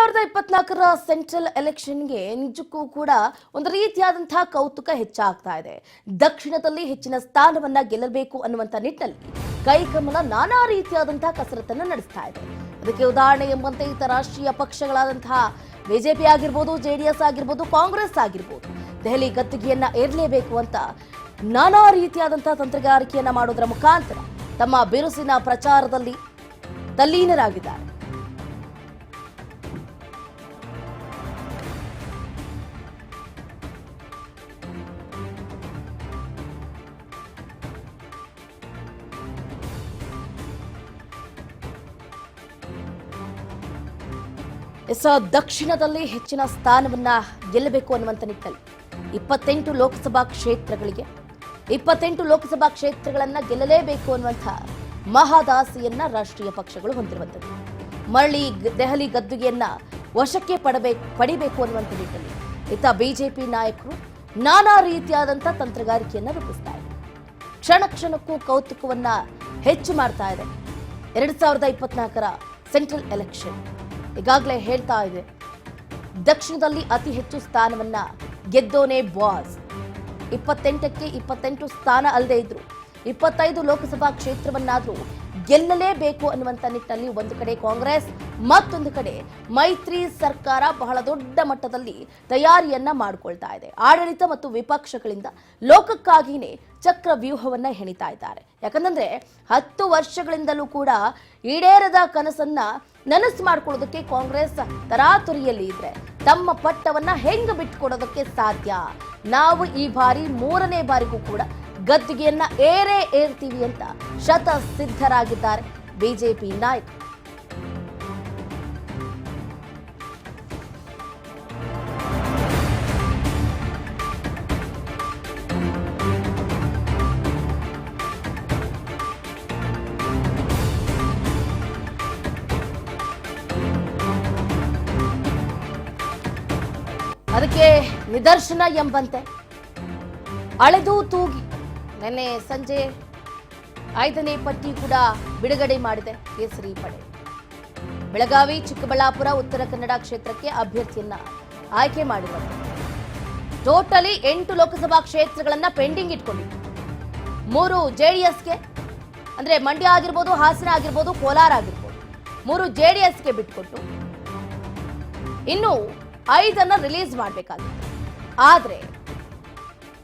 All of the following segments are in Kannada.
2024ರ ಸೆಂಟ್ರಲ್ ಎಲೆಕ್ಷನ್ಗೆ ನಿಜಕ್ಕೂ ಕೂಡ ಒಂದು ರೀತಿಯಾದಂತಹ ಕೌತುಕ ಹೆಚ್ಚಾಗ್ತಾ ಇದೆ. ದಕ್ಷಿಣದಲ್ಲಿ ಹೆಚ್ಚಿನ ಸ್ಥಾನವನ್ನ ಗೆಲ್ಲಬೇಕು ಅನ್ನುವಂತ ನಿಟ್ಟಿನಲ್ಲಿ ಕೈಕಮಲ ನಾನಾ ರೀತಿಯಾದಂತಹ ಕಸರತ್ತನ್ನು ನಡೆಸ್ತಾ ಇದೆ. ಅದಕ್ಕೆ ಉದಾಹರಣೆ ಎಂಬಂತೆ ಇತರ ರಾಷ್ಟ್ರೀಯ ಪಕ್ಷಗಳಾದಂತಹ ಬಿಜೆಪಿ ಆಗಿರ್ಬೋದು, ಜೆಡಿಎಸ್ ಆಗಿರ್ಬೋದು, ಕಾಂಗ್ರೆಸ್ ಆಗಿರ್ಬೋದು, ದೆಹಲಿ ಗದ್ದುಗೆಯನ್ನ ಏರಲೇಬೇಕು ಅಂತ ನಾನಾ ರೀತಿಯಾದಂತಹ ತಂತ್ರಗಾರಿಕೆಯನ್ನ ಮಾಡೋದರ ಮುಖಾಂತರ ತಮ್ಮ ಬಿರುಸಿನ ಪ್ರಚಾರದಲ್ಲಿ ತಲ್ಲೀನರಾಗಿದ್ದಾರೆ. ದಕ್ಷಿಣದಲ್ಲಿ ಹೆಚ್ಚಿನ ಸ್ಥಾನವನ್ನ ಗೆಲ್ಲಬೇಕು ಅನ್ನುವಂತ ನಿಟ್ಟಿನಲ್ಲಿ 28 ಲೋಕಸಭಾ ಕ್ಷೇತ್ರಗಳನ್ನ ಗೆಲ್ಲಲೇಬೇಕು ಅನ್ನುವಂಥ ಮಹಾದಾಸೆಯನ್ನ ರಾಷ್ಟ್ರೀಯ ಪಕ್ಷಗಳು ಹೊಂದಿರುವಂಥದ್ದು. ಮರಳಿ ದೆಹಲಿ ಗದ್ದುಗೆಯನ್ನ ವಶಕ್ಕೆ ಪಡಿಬೇಕು ಅನ್ನುವಂಥ ನಿಟ್ಟಿನಲ್ಲಿ ಇತ್ತ ಬಿಜೆಪಿ ನಾಯಕರು ನಾನಾ ರೀತಿಯಾದಂಥ ತಂತ್ರಗಾರಿಕೆಯನ್ನ ರೂಪಿಸ್ತಾ ಇದೆ. ಕ್ಷಣ ಕ್ಷಣಕ್ಕೂ ಕೌತುಕವನ್ನ ಹೆಚ್ಚು ಮಾಡ್ತಾ ಇದೆ. 2024ರ ಸೆಂಟ್ರಲ್ ಎಲೆಕ್ಷನ್ ಈಗಾಗಲೇ ಹೇಳ್ತಾ ಇದೆ, ದಕ್ಷಿಣದಲ್ಲಿ ಅತಿ ಹೆಚ್ಚು ಸ್ಥಾನವನ್ನ ಗೆದ್ದೋನೇ ಬಾಸ್. 28ಕ್ಕೆ 28 ಸ್ಥಾನ ಅಲ್ಲದೆ ಇದ್ರು 25 ಲೋಕಸಭಾ ಕ್ಷೇತ್ರವನ್ನಾದ್ರೂ ಗೆಲ್ಲಲೇಬೇಕು ಅನ್ನುವಂಥ ನಿಟ್ಟಿನಲ್ಲಿ ಒಂದು ಕಡೆ ಕಾಂಗ್ರೆಸ್, ಮತ್ತೊಂದು ಕಡೆ ಮೈತ್ರಿ ಸರ್ಕಾರ ಬಹಳ ದೊಡ್ಡ ಮಟ್ಟದಲ್ಲಿ ತಯಾರಿಯನ್ನ ಮಾಡಿಕೊಳ್ತಾ ಇದೆ. ಆಡಳಿತ ಮತ್ತು ವಿಪಕ್ಷಗಳಿಂದ ಲೋಕಕ್ಕಾಗಿಯೇ ಚಕ್ರ ವ್ಯೂಹವನ್ನ ಹೆಣಿತಾ ಇದ್ದಾರೆ. ಯಾಕಂದ್ರೆ 10 ವರ್ಷಗಳಿಂದಲೂ ಕೂಡ ಈಡೇರದ ಕನಸನ್ನ ನನಸು ಮಾಡ್ಕೊಳ್ಳೋದಕ್ಕೆ ಕಾಂಗ್ರೆಸ್ ತರಾತುರಿಯಲ್ಲಿ ಇದ್ರೆ ತಮ್ಮ ಪಟ್ಟವನ್ನ ಹೆಂಗ ಬಿಟ್ಕೊಡೋದಕ್ಕೆ ಸಾಧ್ಯ? ನಾವು ಈ ಬಾರಿ 3ನೇ ಬಾರಿಗೂ ಕೂಡ ಗದ್ದುಗೆಯನ್ನ ಏರ್ತೀವಿ ಅಂತ ಶತ ಸಿದ್ಧರಾಗಿದ್ದಾರೆ ಬಿಜೆಪಿ ನಾಯಕರು. ಅದಕ್ಕೆ ನಿದರ್ಶನ ಎಂಬಂತೆ ಅಳೆದು ತೂಗಿ ನಿನ್ನೆ ಸಂಜೆ 5ನೇ ಪಟ್ಟಿ ಕೂಡ ಬಿಡುಗಡೆ ಮಾಡಿದೆ ಕೇಸರಿ ಪಡೆ. ಬೆಳಗಾವಿ, ಚಿಕ್ಕಬಳ್ಳಾಪುರ, ಉತ್ತರ ಕನ್ನಡ ಕ್ಷೇತ್ರಕ್ಕೆ ಅಭ್ಯರ್ಥಿಯನ್ನ ಆಯ್ಕೆ ಮಾಡಿರುವಂತೆ ಟೋಟಲಿ 8 ಲೋಕಸಭಾ ಕ್ಷೇತ್ರಗಳನ್ನ ಪೆಂಡಿಂಗ್ ಇಟ್ಕೊಂಡಿತ್ತು. 3 ಜೆಡಿಎಸ್ಗೆ, ಅಂದ್ರೆ ಮಂಡ್ಯ ಆಗಿರ್ಬೋದು, ಹಾಸನ ಆಗಿರ್ಬೋದು, ಕೋಲಾರ ಆಗಿರ್ಬೋದು, 3 ಜೆಡಿಎಸ್ಗೆ ಬಿಟ್ಕೊಟ್ಟು ಇನ್ನು 5 ರಿಲೀಸ್ ಮಾಡಬೇಕಾಗಿತ್ತು. ಆದ್ರೆ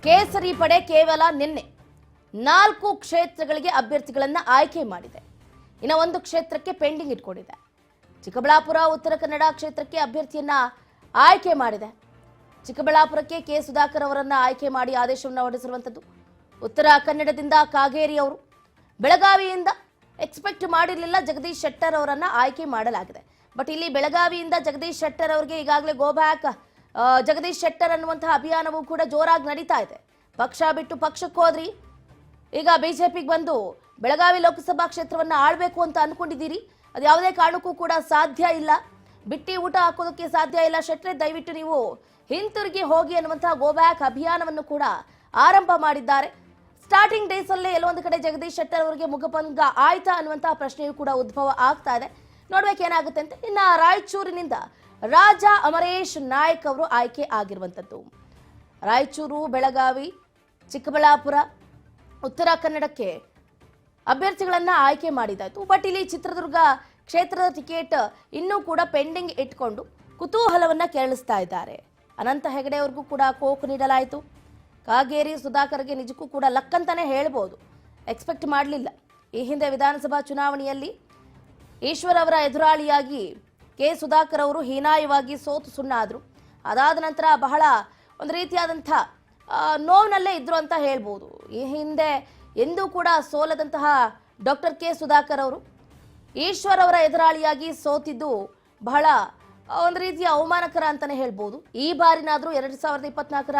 ಕೇಸರಿ ಪಡೆ ಕೇವಲ ನಿನ್ನೆ 4 ಕ್ಷೇತ್ರಗಳಿಗೆ ಅಭ್ಯರ್ಥಿಗಳನ್ನ ಆಯ್ಕೆ ಮಾಡಿದೆ. ಇನ್ನು 1 ಕ್ಷೇತ್ರಕ್ಕೆ ಪೆಂಡಿಂಗ್ ಇಟ್ಕೊಂಡಿದೆ. ಚಿಕ್ಕಬಳ್ಳಾಪುರ, ಉತ್ತರ ಕನ್ನಡ ಕ್ಷೇತ್ರಕ್ಕೆ ಅಭ್ಯರ್ಥಿಯನ್ನ ಆಯ್ಕೆ ಮಾಡಿದೆ. ಚಿಕ್ಕಬಳ್ಳಾಪುರಕ್ಕೆ ಕೆ ಸುಧಾಕರ್ ಅವರನ್ನ ಆಯ್ಕೆ ಮಾಡಿ ಆದೇಶವನ್ನು ಹೊರಡಿಸಿರುವಂಥದ್ದು. ಉತ್ತರ ಕನ್ನಡದಿಂದ ಕಾಗೇರಿ ಅವರು, ಬೆಳಗಾವಿಯಿಂದ ಎಕ್ಸ್ಪೆಕ್ಟ್ ಮಾಡಿರಲಿಲ್ಲ ಜಗದೀಶ್ ಶೆಟ್ಟರ್ ಅವರನ್ನ ಆಯ್ಕೆ ಮಾಡಲಾಗಿದೆ. ಬಟ್ ಇಲ್ಲಿ ಬೆಳಗಾವಿಯಿಂದ ಜಗದೀಶ್ ಶೆಟ್ಟರ್ ಅವರಿಗೆ ಈಗಾಗಲೇ ಗೋ ಬ್ಯಾಕ್ ಜಗದೀಶ್ ಶೆಟ್ಟರ್ ಅನ್ನುವಂತಹ ಅಭಿಯಾನವೂ ಕೂಡ ಜೋರಾಗಿ ನಡೀತಾ ಇದೆ. ಪಕ್ಷ ಬಿಟ್ಟು ಪಕ್ಷಕ್ಕೆ ಹೋದ್ರಿ, ಈಗ ಬಿಜೆಪಿಗೆ ಬಂದು ಬೆಳಗಾವಿ ಲೋಕಸಭಾ ಕ್ಷೇತ್ರವನ್ನ ಆಳ್ಬೇಕು ಅಂತ ಅನ್ಕೊಂಡಿದ್ದೀರಿ. ಅದು ಯಾವುದೇ ಕಾರಣಕ್ಕೂ ಕೂಡ ಸಾಧ್ಯ ಇಲ್ಲ, ಬಿಟ್ಟಿ ಊಟ ಹಾಕೋದಕ್ಕೆ ಸಾಧ್ಯ ಇಲ್ಲ. ಶೆಟ್ಟರ್ ದಯವಿಟ್ಟು ನೀವು ಹಿಂತಿರುಗಿ ಹೋಗಿ ಅನ್ನುವಂತಹ ಗೋ ಬ್ಯಾಕ್ ಅಭಿಯಾನವನ್ನು ಕೂಡ ಆರಂಭ ಮಾಡಿದ್ದಾರೆ. ಸ್ಟಾರ್ಟಿಂಗ್ ಡೇಸ್ ಅಲ್ಲೇ ಎಲ್ಲೊಂದು ಕಡೆ ಜಗದೀಶ್ ಶೆಟ್ಟರ್ ಅವರಿಗೆ ಮುಖಭಂಗ ಆಯ್ತಾ ಅನ್ನುವಂತಹ ಪ್ರಶ್ನೆಯೂ ಕೂಡ ಉದ್ಭವ ಆಗ್ತಾ ಇದೆ. ನೋಡ್ಬೇಕೇನಾಗುತ್ತೆ ಅಂತ. ಇನ್ನ ರಾಯಚೂರಿನಿಂದ ರಾಜ ಅಮರೇಶ್ ನಾಯಕ್ ಅವರು ಆಯ್ಕೆ ಆಗಿರುವಂಥದ್ದು. ರಾಯಚೂರು, ಬೆಳಗಾವಿ, ಚಿಕ್ಕಬಳ್ಳಾಪುರ, ಉತ್ತರ ಕನ್ನಡಕ್ಕೆ ಅಭ್ಯರ್ಥಿಗಳನ್ನ ಆಯ್ಕೆ ಮಾಡಿದಾಯ್ತು. ಬಟ್ ಇಲ್ಲಿ ಚಿತ್ರದುರ್ಗ ಕ್ಷೇತ್ರದ ಟಿಕೆಟ್ ಇನ್ನೂ ಕೂಡ ಪೆಂಡಿಂಗ್ ಇಟ್ಕೊಂಡು ಕುತೂಹಲವನ್ನ ಕೆರಳಿಸ್ತಾ ಇದ್ದಾರೆ. ಅನಂತ ಹೆಗಡೆ ಅವ್ರಿಗೂ ಕೂಡ ಕೋಕ್ ನೀಡಲಾಯಿತು. ಕಾಗೇರಿ ಸುಧಾಕರ್ಗೆ ನಿಜಕ್ಕೂ ಕೂಡ ಲಕ್ ಅಂತಾನೆ ಹೇಳ್ಬೋದು. ಎಕ್ಸ್ಪೆಕ್ಟ್ ಮಾಡಲಿಲ್ಲ. ಈ ಹಿಂದೆ ವಿಧಾನಸಭಾ ಚುನಾವಣೆಯಲ್ಲಿ ಈಶ್ವರ್ ಅವರ ಎದುರಾಳಿಯಾಗಿ ಕೆ ಸುಧಾಕರ್ ಅವರು ಹೀನಾಯವಾಗಿ ಸೋತು ಸುಣ್ಣಾದರು. ಅದಾದ ನಂತರ ಬಹಳ ಒಂದು ರೀತಿಯಾದಂಥ ನೋವಿನಲ್ಲೇ ಇದ್ರು ಅಂತ ಹೇಳ್ಬೋದು. ಈ ಹಿಂದೆ ಎಂದೂ ಕೂಡ ಸೋಲದಂತಹ ಡಾಕ್ಟರ್ ಕೆ ಸುಧಾಕರ್ ಅವರು ಈಶ್ವರ್ ಅವರ ಎದುರಾಳಿಯಾಗಿ ಸೋತಿದ್ದು ಬಹಳ ಒಂದು ರೀತಿಯ ಅವಮಾನಕರ ಅಂತಾನೆ ಹೇಳ್ಬೋದು. ಈ ಬಾರಿನಾದರೂ 2024ರ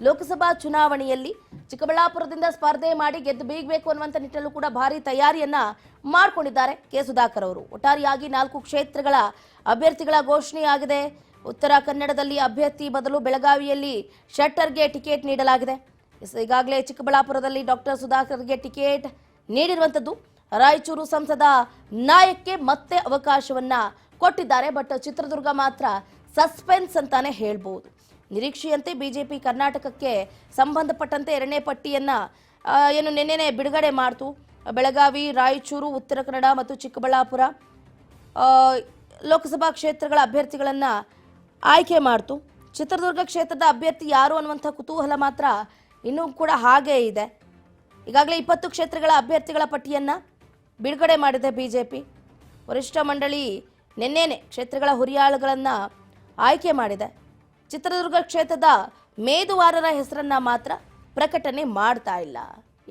ಲೋಕಸಭಾ ಚುನಾವಣೆಯಲ್ಲಿ ಚಿಕ್ಕಬಳ್ಳಾಪುರದಿಂದ ಸ್ಪರ್ಧೆ ಮಾಡಿ ಗೆದ್ದು ಬೀಗಬೇಕು ಅನ್ನುವಂಥ ನಿಟ್ಟಿನಲ್ಲೂ ಕೂಡ ಭಾರಿ ತಯಾರಿಯನ್ನ ಮಾಡಿಕೊಂಡಿದ್ದಾರೆ ಕೆ ಸುಧಾಕರ್ ಅವರು. ಒಟ್ಟಾರೆಯಾಗಿ 4 ಕ್ಷೇತ್ರಗಳ ಅಭ್ಯರ್ಥಿಗಳ ಘೋಷಣೆಯಾಗಿದೆ. ಉತ್ತರ ಕನ್ನಡದಲ್ಲಿ ಅಭ್ಯರ್ಥಿ ಬದಲು ಬೆಳಗಾವಿಯಲ್ಲಿ ಶೆಟ್ಟರ್ಗೆ ಟಿಕೆಟ್ ನೀಡಲಾಗಿದೆ. ಈಗಾಗಲೇ ಚಿಕ್ಕಬಳ್ಳಾಪುರದಲ್ಲಿ ಡಾಕ್ಟರ್ ಸುಧಾಕರ್ಗೆ ಟಿಕೆಟ್ ನೀಡಿರುವಂಥದ್ದು. ರಾಯಚೂರು ಸಂಸದ ನಾಯಕ್ಗೆ ಮತ್ತೆ ಅವಕಾಶವನ್ನ ಕೊಟ್ಟಿದ್ದಾರೆ. ಬಟ್ ಚಿತ್ರದುರ್ಗ ಮಾತ್ರ ಸಸ್ಪೆನ್ಸ್ ಅಂತಾನೆ ಹೇಳ್ಬೋದು. ನಿರೀಕ್ಷೆಯಂತೆ ಬಿಜೆಪಿ ಕರ್ನಾಟಕಕ್ಕೆ ಸಂಬಂಧಪಟ್ಟಂತೆ 2ನೇ ಪಟ್ಟಿಯನ್ನ ಏನು ನಿನ್ನೆನೆ ಬಿಡುಗಡೆ ಮಾಡ್ತು. ಬೆಳಗಾವಿ, ರಾಯಚೂರು, ಉತ್ತರ ಕನ್ನಡ ಮತ್ತು ಚಿಕ್ಕಬಳ್ಳಾಪುರ ಲೋಕಸಭಾ ಕ್ಷೇತ್ರಗಳ ಅಭ್ಯರ್ಥಿಗಳನ್ನು ಆಯ್ಕೆ ಮಾಡ್ತು. ಚಿತ್ರದುರ್ಗ ಕ್ಷೇತ್ರದ ಅಭ್ಯರ್ಥಿ ಯಾರು ಅನ್ನುವಂಥ ಕುತೂಹಲ ಮಾತ್ರ ಇನ್ನೂ ಕೂಡ ಹಾಗೇ ಇದೆ. ಈಗಾಗಲೇ 20 ಕ್ಷೇತ್ರಗಳ ಅಭ್ಯರ್ಥಿಗಳ ಪಟ್ಟಿಯನ್ನು ಬಿಡುಗಡೆ ಮಾಡಿದೆ ಬಿಜೆಪಿ. ವರಿಷ್ಠ ಮಂಡಳಿ ನಿನ್ನೆನೆ ಕ್ಷೇತ್ರಗಳ ಹುರಿಯಾಳುಗಳನ್ನು ಆಯ್ಕೆ ಮಾಡಿದೆ. ಚಿತ್ರದುರ್ಗ ಕ್ಷೇತ್ರದ ಮೇದುವಾರರ ಹೆಸರನ್ನ ಮಾತ್ರ ಪ್ರಕಟಣೆ ಮಾಡ್ತಾ ಇಲ್ಲ.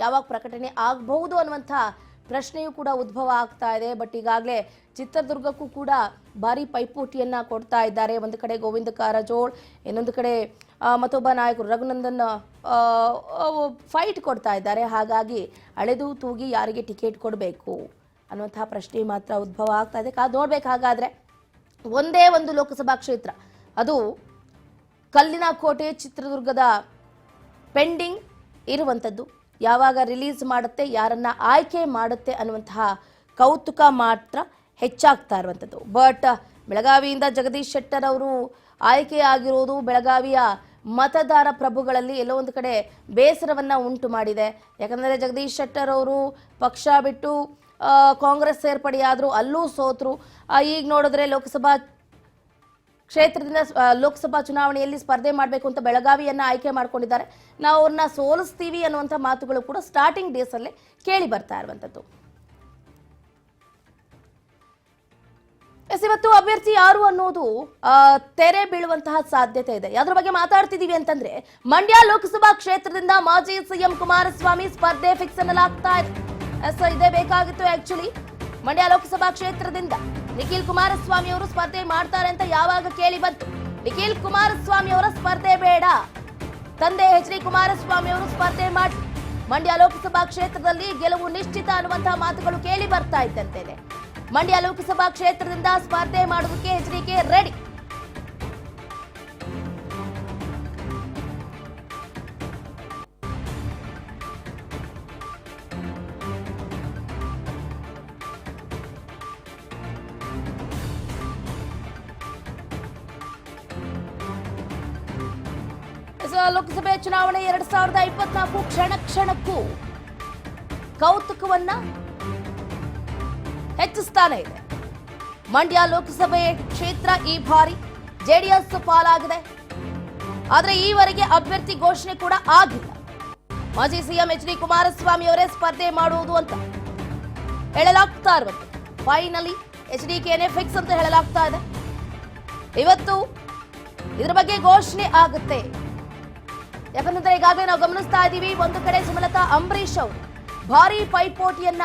ಯಾವಾಗ ಪ್ರಕಟಣೆ ಆಗಬಹುದು ಅನ್ನುವಂಥ ಪ್ರಶ್ನೆಯೂ ಕೂಡ ಉದ್ಭವ ಆಗ್ತಾ ಇದೆ. ಬಟ್ ಈಗಾಗಲೇ ಚಿತ್ರದುರ್ಗಕ್ಕೂ ಕೂಡ ಭಾರಿ ಪೈಪೋಟಿಯನ್ನ ಕೊಡ್ತಾ ಇದ್ದಾರೆ. ಒಂದು ಕಡೆ ಗೋವಿಂದ ಕಾರಜೋಳ್, ಇನ್ನೊಂದು ಕಡೆ ಮತ್ತೊಬ್ಬ ನಾಯಕರು ರಘುನಂದನ್ ಫೈಟ್ ಕೊಡ್ತಾ ಇದ್ದಾರೆ. ಹಾಗಾಗಿ ಅಳೆದು ತೂಗಿ ಯಾರಿಗೆ ಟಿಕೆಟ್ ಕೊಡಬೇಕು ಅನ್ನುವಂತಹ ಪ್ರಶ್ನೆ ಮಾತ್ರ ಉದ್ಭವ ಆಗ್ತಾ ಇದೆ. ನೋಡ್ಬೇಕು. ಹಾಗಾದ್ರೆ ಒಂದೇ ಒಂದು ಲೋಕಸಭಾ ಕ್ಷೇತ್ರ, ಅದು ಕಲ್ಲಿನ ಕೋಟೆ ಚಿತ್ರದುರ್ಗದ ಪೆಂಡಿಂಗ್ ಇರುವಂಥದ್ದು. ಯಾವಾಗ ರಿಲೀಸ್ ಮಾಡುತ್ತೆ, ಯಾರನ್ನ ಆಯ್ಕೆ ಮಾಡುತ್ತೆ ಅನ್ನುವಂತಹ ಕೌತುಕ ಮಾತ್ರ ಹೆಚ್ಚಾಗ್ತಾ ಇರುವಂಥದ್ದು. ಬಟ್ ಬೆಳಗಾವಿಯಿಂದ ಜಗದೀಶ್ ಶೆಟ್ಟರ್ ಅವರು ಆಯ್ಕೆ ಆಗಿರೋದು ಬೆಳಗಾವಿಯ ಮತದಾರ ಪ್ರಭುಗಳಲ್ಲಿ ಎಲ್ಲೋ ಒಂದು ಕಡೆ ಬೇಸರವನ್ನ ಉಂಟು ಮಾಡಿದೆ. ಯಾಕಂದರೆ ಜಗದೀಶ್ ಶೆಟ್ಟರ್ ಅವರು ಪಕ್ಷ ಬಿಟ್ಟು ಕಾಂಗ್ರೆಸ್ ಸೇರ್ಪಡೆಯಾದ್ರು, ಅಲ್ಲೂ ಸೋತರು. ಈಗ ನೋಡಿದ್ರೆ ಲೋಕಸಭಾ ಕ್ಷೇತ್ರದಿಂದ ಲೋಕಸಭಾ ಚುನಾವಣೆಯಲ್ಲಿ ಸ್ಪರ್ಧೆ ಮಾಡಬೇಕು ಅಂತ ಬೆಳಗಾವಿಯನ್ನ ಆಯ್ಕೆ ಮಾಡ್ಕೊಂಡಿದ್ದಾರೆ. ನಾವು ಅವ್ರನ್ನ ಸೋಲಿಸ್ತೀವಿ ಅನ್ನುವಂಥ ಮಾತುಗಳು ಕೂಡ ಸ್ಟಾರ್ಟಿಂಗ್ ಡೇಸ್ ಅಲ್ಲೇ ಕೇಳಿ ಬರ್ತಾ ಇರುವಂಥದ್ದು. ಇವತ್ತು ಅಭ್ಯರ್ಥಿ ಯಾರು ಅನ್ನೋದು ತೆರೆ ಬೀಳುವಂತಹ ಸಾಧ್ಯತೆ ಇದೆ. ಯಾವ್ದ್ರ ಬಗ್ಗೆ ಮಾತಾಡ್ತಿದೀವಿ ಅಂತಂದ್ರೆ, ಮಂಡ್ಯ ಲೋಕಸಭಾ ಕ್ಷೇತ್ರದಿಂದ ಮಾಜಿ ಸಿಎಂ ಕುಮಾರಸ್ವಾಮಿ ಸ್ಪರ್ಧೆ ಫಿಕ್ಸ್ ಅನ್ನಲಾಗ್ತಾ ಇದೆ. ಇದೇ ಬೇಕಾಗಿತ್ತು ಆಕ್ಚುಲಿ. ಮಂಡ್ಯ ಲೋಕಸಭಾ ಕ್ಷೇತ್ರದಿಂದ ನಿಖಿಲ್ ಕುಮಾರಸ್ವಾಮಿ ಅವರು ಸ್ಪರ್ಧೆ ಮಾಡ್ತಾರೆ ಅಂತ ಯಾವಾಗ ಕೇಳಿ ಬಂತು. ನಿಖಿಲ್ ಕುಮಾರಸ್ವಾಮಿ ಅವರ ಸ್ಪರ್ಧೆ ಬೇಡ, ತಂದೆ ಎಚ್.ಡಿ. ಕುಮಾರಸ್ವಾಮಿ ಅವರು ಸ್ಪರ್ಧೆ ಮಾಡಿ ಮಂಡ್ಯ ಲೋಕಸಭಾ ಕ್ಷೇತ್ರದಲ್ಲಿ ಗೆಲುವು ನಿಶ್ಚಿತ ಅನ್ನುವಂತಹ ಮಾತುಗಳು ಕೇಳಿ ಬರ್ತಾ ಇದ್ದಂತೆನೆ ಮಂಡ್ಯ ಲೋಕಸಭಾ ಕ್ಷೇತ್ರದಿಂದ ಸ್ಪರ್ಧೆ ಮಾಡೋದಕ್ಕೆ ಎಚ್.ಡಿ.ಕೆ ರೆಡಿ. ಲೋಕಸಭೆ ಚುನಾವಣೆ 2024 ಕ್ಷಣ ಕ್ಷಣಕ್ಕೂ ಕೌತುಕವನ್ನ ಹೆಚ್ಚಿಸ್ತಾನೆ ಇದೆ. ಮಂಡ್ಯ ಲೋಕಸಭೆ ಕ್ಷೇತ್ರ ಈ ಬಾರಿ ಜೆಡಿಎಸ್ ಪಾಲಾಗಿದೆ. ಆದರೆ ಈವರೆಗೆ ಅಭ್ಯರ್ಥಿ ಘೋಷಣೆ ಕೂಡ ಆಗಿಲ್ಲ. ಮಾಜಿ ಸಿಎಂ ಎಚ್.ಡಿ. ಕುಮಾರಸ್ವಾಮಿ ಅವರೇ ಸ್ಪರ್ಧೆ ಮಾಡುವುದು ಅಂತ ಹೇಳಲಾಗ್ತಾ ಇರುವಂತೆ ಫೈನಲಿ ಎಚ್.ಡಿ.ಕೆನೇ ಫಿಕ್ಸ್ ಅಂತ ಹೇಳಲಾಗ್ತಾ ಇದೆ. ಇವತ್ತು ಇದರ ಬಗ್ಗೆ ಘೋಷಣೆ ಆಗುತ್ತೆ. ಯಾಕಂದ್ರೆ ಈಗಾಗಲೇ ನಾವು ಗಮನಿಸ್ತಾ ಇದ್ದೀವಿ, ಒಂದು ಕಡೆ ಸುಮಲತಾ ಅಂಬರೀಶ್ ಅವರು ಭಾರಿ ಪೈಪೋಟಿಯನ್ನ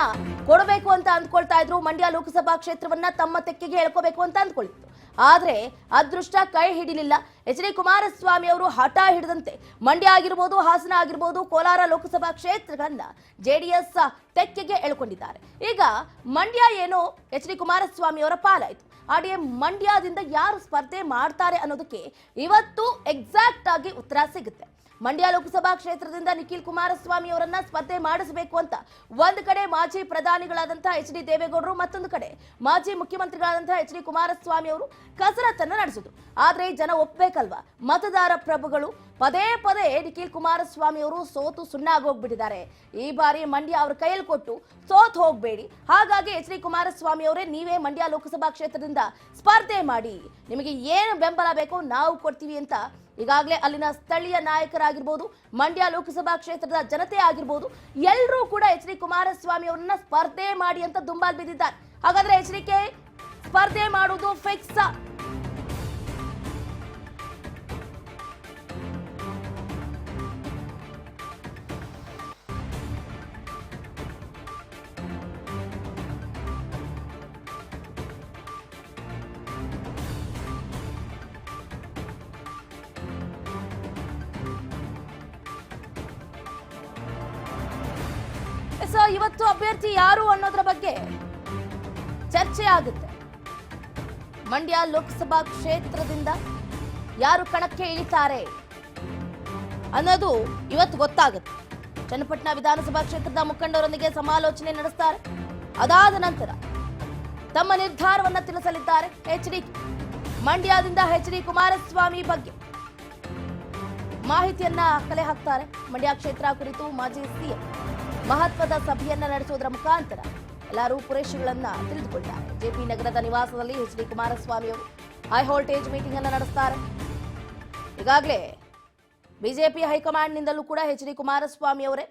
ಕೊಡಬೇಕು ಅಂತ ಅಂದ್ಕೊಳ್ತಾ ಇದ್ರು. ಮಂಡ್ಯ ಲೋಕಸಭಾ ಕ್ಷೇತ್ರವನ್ನ ತಮ್ಮ ತೆಕ್ಕೆಗೆ ಎಳ್ಕೋಬೇಕು ಅಂತ ಅಂದ್ಕೊಳ್ತಿದ್ರು. ಆದ್ರೆ ಅದೃಷ್ಟ ಕೈ ಹಿಡಿಲಿಲ್ಲ. ಎಚ್.ಡಿ. ಕುಮಾರಸ್ವಾಮಿ ಅವರು ಹಠ ಹಿಡಿದಂತೆ ಮಂಡ್ಯ ಆಗಿರ್ಬೋದು, ಹಾಸನ ಆಗಿರ್ಬೋದು, ಕೋಲಾರ ಲೋಕಸಭಾ ಕ್ಷೇತ್ರಗಳನ್ನ ಜೆಡಿಎಸ್ ತೆಕ್ಕೆಗೆ ಎಳ್ಕೊಂಡಿದ್ದಾರೆ. ಈಗ ಮಂಡ್ಯ ಏನೋ ಎಚ್.ಡಿ. ಕುಮಾರಸ್ವಾಮಿ ಅವರ ಪಾಲಾಯಿತು. ಹಾಗೆ ಮಂಡ್ಯದಿಂದ ಯಾರು ಸ್ಪರ್ಧೆ ಮಾಡ್ತಾರೆ ಅನ್ನೋದಕ್ಕೆ ಇವತ್ತು ಎಕ್ಸಾಕ್ಟ್ ಆಗಿ ಉತ್ತರ ಸಿಗುತ್ತೆ. ಮಂಡ್ಯ ಲೋಕಸಭಾ ಕ್ಷೇತ್ರದಿಂದ ನಿಖಿಲ್ ಕುಮಾರಸ್ವಾಮಿ ಅವರನ್ನ ಸ್ಪರ್ಧೆ ಮಾಡಿಸಬೇಕು ಅಂತ ಒಂದು ಕಡೆ ಮಾಜಿ ಪ್ರಧಾನಿಗಳಾದಂತಹ ಎಚ್.ಡಿ. ದೇವೇಗೌಡರು, ಮತ್ತೊಂದು ಕಡೆ ಮಾಜಿ ಮುಖ್ಯಮಂತ್ರಿಗಳಾದಂತಹ ಎಚ್.ಡಿ. ಕುಮಾರಸ್ವಾಮಿ ಅವರು ಕಸರತ್ತನ್ನ ನಡೆಸಿದ್ರು. ಆದ್ರೆ ಜನ ಒಪ್ಬೇಕಲ್ವಾ, ಮತದಾರ ಪ್ರಭುಗಳು ಪದೇ ಪದೇ ನಿಖಿಲ್ ಕುಮಾರಸ್ವಾಮಿ ಅವರು ಸೋತು ಸುಣ್ಣಾಗೋಗ್ಬಿಟ್ಟಿದ್ದಾರೆ. ಈ ಬಾರಿ ಮಂಡ್ಯ ಅವ್ರ ಕೈಯಲ್ಲಿ ಕೊಟ್ಟು ಸೋತ್ ಹೋಗ್ಬೇಡಿ, ಹಾಗಾಗಿ ಎಚ್.ಡಿ. ಕುಮಾರಸ್ವಾಮಿ ಅವರೇ ನೀವೇ ಮಂಡ್ಯ ಲೋಕಸಭಾ ಕ್ಷೇತ್ರದಿಂದ ಸ್ಪರ್ಧೆ ಮಾಡಿ, ನಿಮಗೆ ಏನು ಬೆಂಬಲ ಬೇಕೋ ನಾವು ಕೊಡ್ತೀವಿ ಅಂತ ಈಗಾಗಲೇ ಅಲ್ಲಿನ ಸ್ಥಳೀಯ ನಾಯಕರಾಗಿರ್ಬೋದು, ಮಂಡ್ಯ ಲೋಕಸಭಾ ಕ್ಷೇತ್ರದ ಜನತೆ ಆಗಿರ್ಬೋದು, ಎಲ್ಲರೂ ಕೂಡ ಎಚ್.ಡಿ. ಕುಮಾರಸ್ವಾಮಿ ಅವರನ್ನ ಸ್ಪರ್ಧೆ ಮಾಡಿ ಅಂತ ದುಂಬಾಲ್ ಬಿದ್ದಿದ್ದಾರೆ. ಹಾಗಾದ್ರೆ ಎಚ್.ಡಿ.ಕೆ ಸ್ಪರ್ಧೆ ಮಾಡುವುದು ಫಿಕ್ಸ್. ಇವತ್ತು ಅಭ್ಯರ್ಥಿ ಯಾರು ಅನ್ನೋದ್ರ ಬಗ್ಗೆ ಚರ್ಚೆ ಆಗುತ್ತೆ. ಮಂಡ್ಯ ಲೋಕಸಭಾ ಕ್ಷೇತ್ರದಿಂದ ಯಾರು ಕಣಕ್ಕೆ ಇಳಿತಾರೆ ಅನ್ನೋದು ಇವತ್ತು ಗೊತ್ತಾಗುತ್ತೆ. ಚನ್ನಪಟ್ಟಣ ವಿಧಾನಸಭಾ ಕ್ಷೇತ್ರದ ಮುಖಂಡರೊಂದಿಗೆ ಸಮಾಲೋಚನೆ ನಡೆಸ್ತಾರೆ. ಅದಾದ ನಂತರ ತಮ್ಮ ನಿರ್ಧಾರವನ್ನ ತಿಳಿಸಲಿದ್ದಾರೆ ಎಚ್ಡಿ. ಮಂಡ್ಯದಿಂದ ಎಚ್ಡಿ ಕುಮಾರಸ್ವಾಮಿ ಬಗ್ಗೆ ಮಾಹಿತಿಯನ್ನ ಕಲೆ ಹಾಕ್ತಾರೆ. ಮಂಡ್ಯ ಕ್ಷೇತ್ರ ಕುರಿತು ಮಾಜಿ ಸಿಎಂ ಮಹತ್ವದ ಸಭೆಯನ್ನ ನಡೆಸುವುದರ ಮುಖಾಂತರ ಎಲ್ಲ ರೂಪುರೇಷೆಗಳನ್ನ ತಿಳಿದುಕೊಳ್ತಾರೆ. ಜೆಪಿ ನಗರದ ನಿವಾಸದಲ್ಲಿ ಎಚ್ಡಿ ಕುಮಾರಸ್ವಾಮಿ ಅವರು ಹೈ ವೋಲ್ಟೇಜ್ ಮೀಟಿಂಗ್ ಅನ್ನ ನಡೆಸ್ತಾರೆ. ಈಗಾಗಲೇ ಬಿಜೆಪಿ ಹೈಕಮಾಂಡ್ನಿಂದಲೂ ಕೂಡ ಎಚ್ಡಿ ಕುಮಾರಸ್ವಾಮಿ ಅವರೇ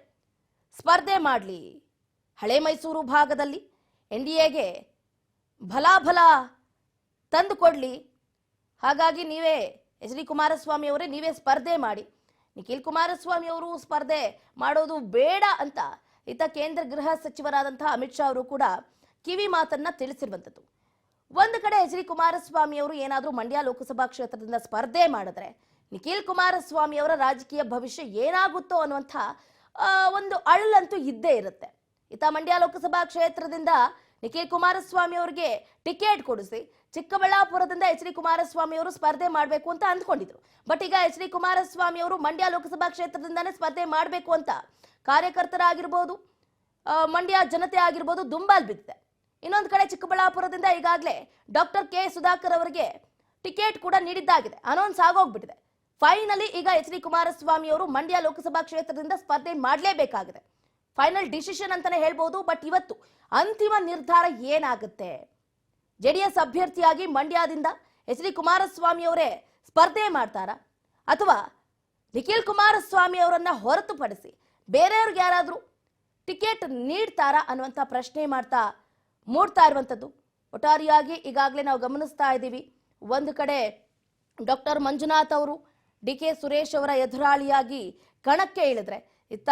ಸ್ಪರ್ಧೆ ಮಾಡಲಿ, ಹಳೆ ಮೈಸೂರು ಭಾಗದಲ್ಲಿ ಎನ್ಡಿಎಗೆ ಬಲಾಬಲ ತಂದುಕೊಡ್ಲಿ, ಹಾಗಾಗಿ ನೀವೇ ಎಚ್ಡಿ ಕುಮಾರಸ್ವಾಮಿ ಅವರೇ ನೀವೇ ಸ್ಪರ್ಧೆ ಮಾಡಿ, ನಿಖಿಲ್ ಕುಮಾರಸ್ವಾಮಿ ಅವರು ಸ್ಪರ್ಧೆ ಮಾಡೋದು ಬೇಡ ಅಂತ ಇತ್ತ ಕೇಂದ್ರ ಗೃಹ ಸಚಿವರಾದಂತಹ ಅಮಿತ್ ಶಾ ಅವರು ಕೂಡ ಕಿವಿ ಮಾತನ್ನ ತಿಳಿಸಿರುವಂಥದ್ದು. ಒಂದು ಕಡೆ ಎಚ್ಡಿ ಕುಮಾರಸ್ವಾಮಿ ಅವರು ಏನಾದರೂ ಮಂಡ್ಯ ಲೋಕಸಭಾ ಕ್ಷೇತ್ರದಿಂದ ಸ್ಪರ್ಧೆ ಮಾಡಿದ್ರೆ ನಿಖಿಲ್ ಕುಮಾರಸ್ವಾಮಿ ಅವರ ರಾಜಕೀಯ ಭವಿಷ್ಯ ಏನಾಗುತ್ತೋ ಅನ್ನುವಂಥ ಒಂದು ಅಳಲಂತೂ ಇದ್ದೇ ಇರುತ್ತೆ. ಇತ್ತ ಮಂಡ್ಯ ಲೋಕಸಭಾ ಕ್ಷೇತ್ರದಿಂದ ನಿಖಿಲ್ ಕುಮಾರಸ್ವಾಮಿ ಅವರಿಗೆ ಟಿಕೆಟ್ ಕೊಡಿಸಿ ಚಿಕ್ಕಬಳ್ಳಾಪುರದಿಂದ ಎಚ್ಡಿ ಕುಮಾರಸ್ವಾಮಿ ಅವರು ಸ್ಪರ್ಧೆ ಮಾಡಬೇಕು ಅಂತ ಅಂದ್ಕೊಂಡಿದ್ರು. ಬಟ್ ಈಗ ಎಚ್ಡಿ ಕುಮಾರಸ್ವಾಮಿ ಅವರು ಮಂಡ್ಯ ಲೋಕಸಭಾ ಕ್ಷೇತ್ರದಿಂದಾನೇ ಸ್ಪರ್ಧೆ ಮಾಡಬೇಕು ಅಂತ ಕಾರ್ಯಕರ್ತರಾಗಿರ್ಬೋದು, ಮಂಡ್ಯ ಜನತೆ ಆಗಿರ್ಬೋದು ದುಂಬಾಲ್ ಬಿದ್ದಿದೆ. ಇನ್ನೊಂದು ಕಡೆ ಚಿಕ್ಕಬಳ್ಳಾಪುರದಿಂದ ಈಗಾಗಲೇ ಡಾಕ್ಟರ್ ಕೆ ಸುಧಾಕರ್ ಅವರಿಗೆ ಟಿಕೆಟ್ ಕೂಡ ನೀಡಿದ್ದಾಗಿದೆ, ಅನೌನ್ಸ್ ಆಗೋಗ್ಬಿಟ್ಟಿದೆ. ಫೈನಲಿ ಈಗ ಎಚ್ಡಿ ಕುಮಾರಸ್ವಾಮಿ ಅವರು ಮಂಡ್ಯ ಲೋಕಸಭಾ ಕ್ಷೇತ್ರದಿಂದ ಸ್ಪರ್ಧೆ ಮಾಡಲೇಬೇಕಾಗಿದೆ. ಫೈನಲ್ ಡಿಸಿಷನ್ ಅಂತಾನೆ ಹೇಳ್ಬೋದು. ಬಟ್ ಇವತ್ತು ಅಂತಿಮ ನಿರ್ಧಾರ ಏನಾಗುತ್ತೆ? ಜೆಡಿಎಸ್ ಅಭ್ಯರ್ಥಿಯಾಗಿ ಮಂಡ್ಯದಿಂದ ಎಚ್ಡಿ ಕುಮಾರಸ್ವಾಮಿ ಅವರೇ ಸ್ಪರ್ಧೆ ಮಾಡ್ತಾರಾ ಅಥವಾ ನಿಖಿಲ್ ಕುಮಾರಸ್ವಾಮಿ ಅವರನ್ನ ಹೊರತುಪಡಿಸಿ ಬೇರೆಯವ್ರಿಗೆ ಯಾರಾದರೂ ಟಿಕೆಟ್ ನೀಡ್ತಾರಾ ಅನ್ನುವಂಥ ಪ್ರಶ್ನೆ ಮೂಡ್ತಾ ಇರುವಂಥದ್ದು. ಒಟ್ಟಾರೆಯಾಗಿ ಈಗಾಗಲೇ ನಾವು ಗಮನಿಸ್ತಾ ಇದ್ದೀವಿ. ಒಂದು ಕಡೆ ಡಾಕ್ಟರ್ ಮಂಜುನಾಥ್ ಅವರು ಡಿ ಕೆ ಸುರೇಶ್ ಅವರ ಎದುರಾಳಿಯಾಗಿ ಕಣಕ್ಕೆ ಇಳಿದ್ರೆ, ಇತ್ತ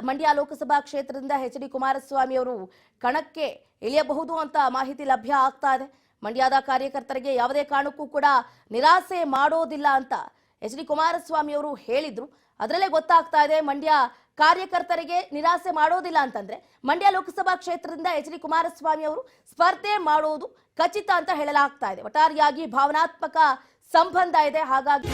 ಮಂಡ್ಯ ಲೋಕಸಭಾ ಕ್ಷೇತ್ರದಿಂದ ಎಚ್ಡಿ ಕುಮಾರಸ್ವಾಮಿ ಅವರು ಕಣಕ್ಕೆ ಇಳಿಯಬಹುದು ಅಂತ ಮಾಹಿತಿ ಲಭ್ಯ ಆಗ್ತಾ ಇದೆ. ಮಂಡ್ಯದ ಕಾರ್ಯಕರ್ತರಿಗೆ ಯಾವುದೇ ಕಾರಣಕ್ಕೂ ಕೂಡ ನಿರಾಸೆ ಮಾಡೋದಿಲ್ಲ ಅಂತ ಎಚ್ಡಿ ಕುಮಾರಸ್ವಾಮಿ ಅವರು ಹೇಳಿದ್ರು. ಅದರಲ್ಲೇ ಗೊತ್ತಾಗ್ತಾ ಇದೆ ಮಂಡ್ಯ ಕಾರ್ಯಕರ್ತರಿಗೆ ನಿರಾಸೆ ಮಾಡೋದಿಲ್ಲ ಅಂತಂದ್ರೆ ಮಂಡ್ಯ ಲೋಕಸಭಾ ಕ್ಷೇತ್ರದಿಂದ ಎಚ್ಡಿ ಕುಮಾರಸ್ವಾಮಿ ಅವರು ಸ್ಪರ್ಧೆ ಮಾಡೋದು ಖಚಿತ ಅಂತ ಹೇಳಲಾಗ್ತಾ ಇದೆ. ಒಟ್ಟಾರೆಯಾಗಿ ಭಾವನಾತ್ಮಕ ಸಂಬಂಧ ಇದೆ. ಹಾಗಾಗಿ